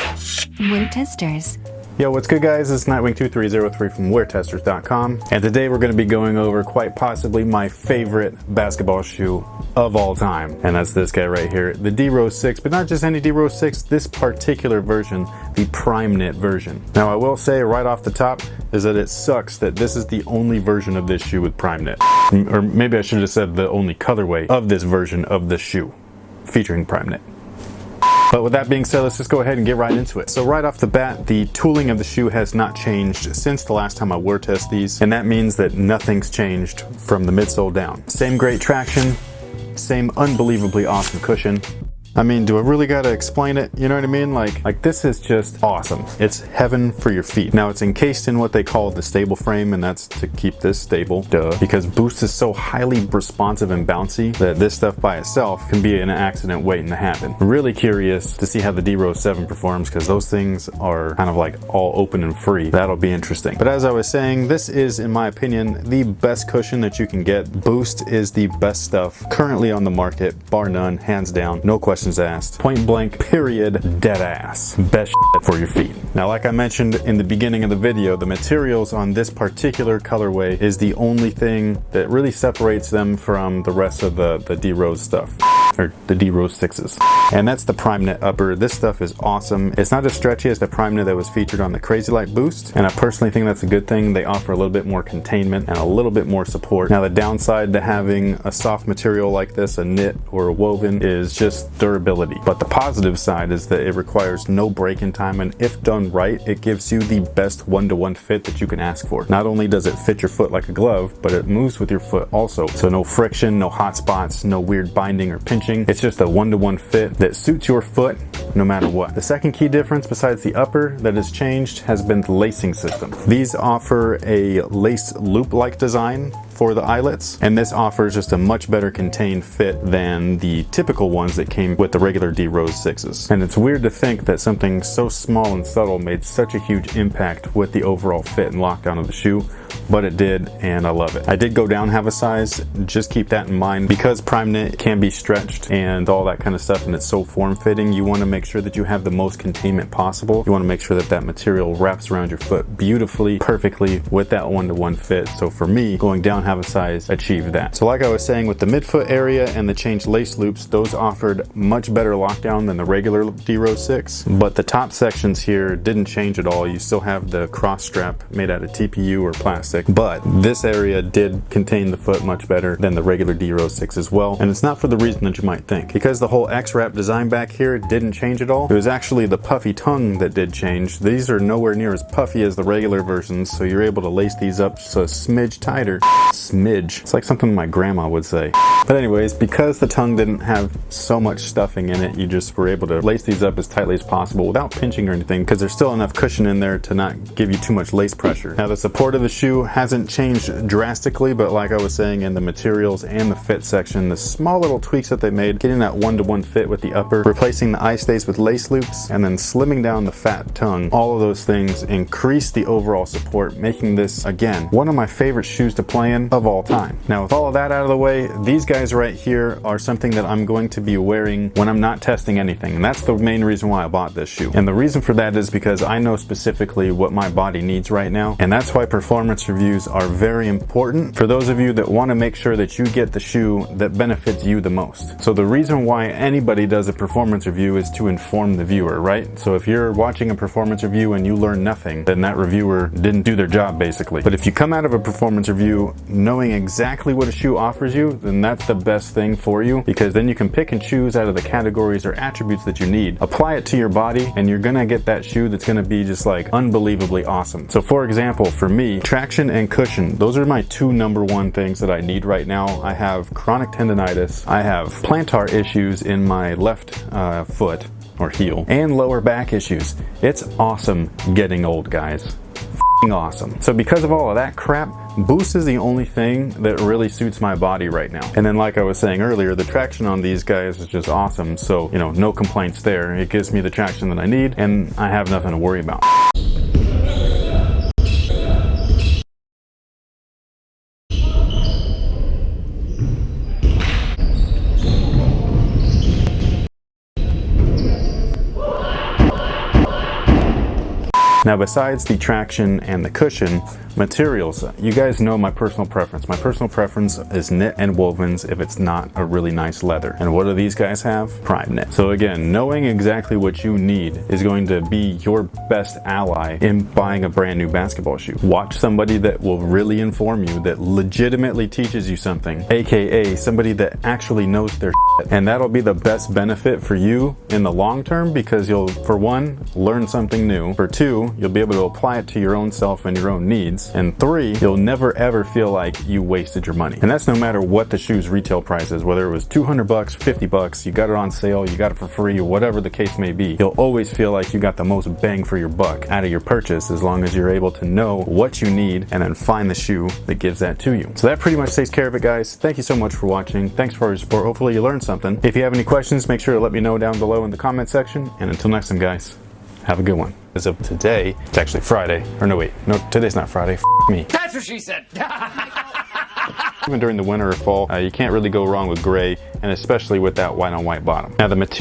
WearTesters. Yo, what's good guys? It's Nightwing2303 from WearTesters.com, and today we're going to be going over quite possibly my favorite basketball shoe of all time, and that's this guy right here, the D-Rose 6, but not just any D-Rose 6, this particular version, the PrimeKnit version. Now I will say right off the top is that it sucks that this is the only version of this shoe with PrimeKnit, or maybe I should have said the only colorway of this version of this shoe featuring PrimeKnit. But with that being said, let's just go ahead and get right into it. So right off the bat, the tooling of the shoe has not changed since the last time I wear test these, and that means that nothing's changed from the midsole down. Same great traction, same unbelievably awesome cushion. I mean, do I really gotta explain it? You know what I mean? Like this is just awesome. It's heaven for your feet. Now it's encased in what they call the stable frame, and that's to keep this stable, duh. Because Boost is so highly responsive and bouncy that this stuff by itself can be an accident waiting to happen. Really curious to see how the D-Rose 7 performs, because those things are kind of like all open and free. That'll be interesting. But as I was saying, this is, in my opinion, the best cushion that you can get. Boost is the best stuff currently on the market, bar none, hands down, no questions asked. Point blank, period, dead ass. Best shit for your feet. Now, like I mentioned in the beginning of the video, the materials on this particular colorway is the only thing that really separates them from the rest of the D-Rose stuff, or the D-Rose 6s. And that's the PrimeKnit upper. This stuff is awesome. It's not as stretchy as the PrimeKnit that was featured on the Crazy Light Boost, and I personally think that's a good thing. They offer a little bit more containment and a little bit more support. Now, the downside to having a soft material like this, a knit or a woven, is just durability. But the positive side is that it requires no break-in time, and if done right, it gives you the best one-to-one fit that you can ask for. Not only does it fit your foot like a glove, but it moves with your foot also. So no friction, no hot spots, no weird binding or pinching. It's just a one-to-one fit that suits your foot no matter what. The second key difference besides the upper that has changed has been the lacing system. These offer a lace loop-like design for the eyelets, and this offers just a much better contained fit than the typical ones that came with the regular D-Rose 6s. And it's weird to think that something so small and subtle made such a huge impact with the overall fit and lockdown of the shoe, but it did, and I love it. I did go down half a size, just keep that in mind, because PrimeKnit can be stretched and all that kind of stuff, and it's so form-fitting. You want to make sure that you have the most containment possible. You want to make sure that that material wraps around your foot beautifully, perfectly with that one-to-one fit. So for me, going down half a size achieved that. So like I was saying, with the midfoot area and the changed lace loops, those offered much better lockdown than the regular D-Rose 6, but the top sections here didn't change at all. You still have the cross strap made out of TPU or plastic, but this area did contain the foot much better than the regular D-Rose 6 as well, and it's not for the reason that you might think. Because the whole X-wrap design back here didn't change at all, it was actually the puffy tongue that did change. These are nowhere near as puffy as the regular versions, so you're able to lace these up just a smidge tighter. Smidge. It's like something my grandma would say. But anyways, because the tongue didn't have so much stuffing in it, you just were able to lace these up as tightly as possible without pinching or anything, because there's still enough cushion in there to not give you too much lace pressure. Now, the support of the shoe hasn't changed drastically, but like I was saying, in the materials and the fit section, the small little tweaks that they made, getting that one-to-one fit with the upper, replacing the eye stays with lace loops, and then slimming down the fat tongue, all of those things increase the overall support, making this, again, one of my favorite shoes to play in of all time. Now, with all of that out of the way, these guys right here are something that I'm going to be wearing when I'm not testing anything, and that's the main reason why I bought this shoe. And the reason for that is because I know specifically what my body needs right now, and that's why performance reviews are very important for those of you that want to make sure that you get the shoe that benefits you the most. So the reason why anybody does a performance review is to inform the viewer, right? So if you're watching a performance review and you learn nothing, then that reviewer didn't do their job, basically. But if you come out of a performance review knowing exactly what a shoe offers you, then that's the best thing for you, because then you can pick and choose out of the categories or attributes that you need, apply it to your body, and you're gonna get that shoe that's gonna be just like unbelievably awesome. So for example, for me, traction and cushion, those are my two #1 things that I need right now. I have chronic tendonitis, I have plantar issues in my left foot or heel, and lower back issues. It's awesome getting old, guys. Awesome. So because of all of that crap, Boost is the only thing that really suits my body right now. And then like I was saying earlier, the traction on these guys is just awesome. So, you know, no complaints there. It gives me the traction that I need, and I have nothing to worry about. Now, besides the traction and the cushion, materials, you guys know my personal preference. My personal preference is knit and wovens if it's not a really nice leather. And what do these guys have? PrimeKnit. So again, knowing exactly what you need is going to be your best ally in buying a brand new basketball shoe. Watch somebody that will really inform you, that legitimately teaches you something, aka somebody that actually knows their shit. And that'll be the best benefit for you in the long term, because you'll, for one, learn something new. For two, you'll be able to apply it to your own self and your own needs. And three, you'll never ever feel like you wasted your money. And that's no matter what the shoe's retail price is, whether it was 200 bucks, 50 bucks, you got it on sale, you got it for free, or whatever the case may be. You'll always feel like you got the most bang for your buck out of your purchase, as long as you're able to know what you need and then find the shoe that gives that to you. So that pretty much takes care of it, guys. Thank you so much for watching. Thanks for your support. Hopefully you learned something. If you have any questions, make sure to let me know down below in the comment section. And until next time, guys, have a good one. As of today, it's actually Friday. Or no, wait. No, today's not Friday. F me. That's what she said. Even during the winter or fall, you can't really go wrong with gray, and especially with that white on white bottom. Now the material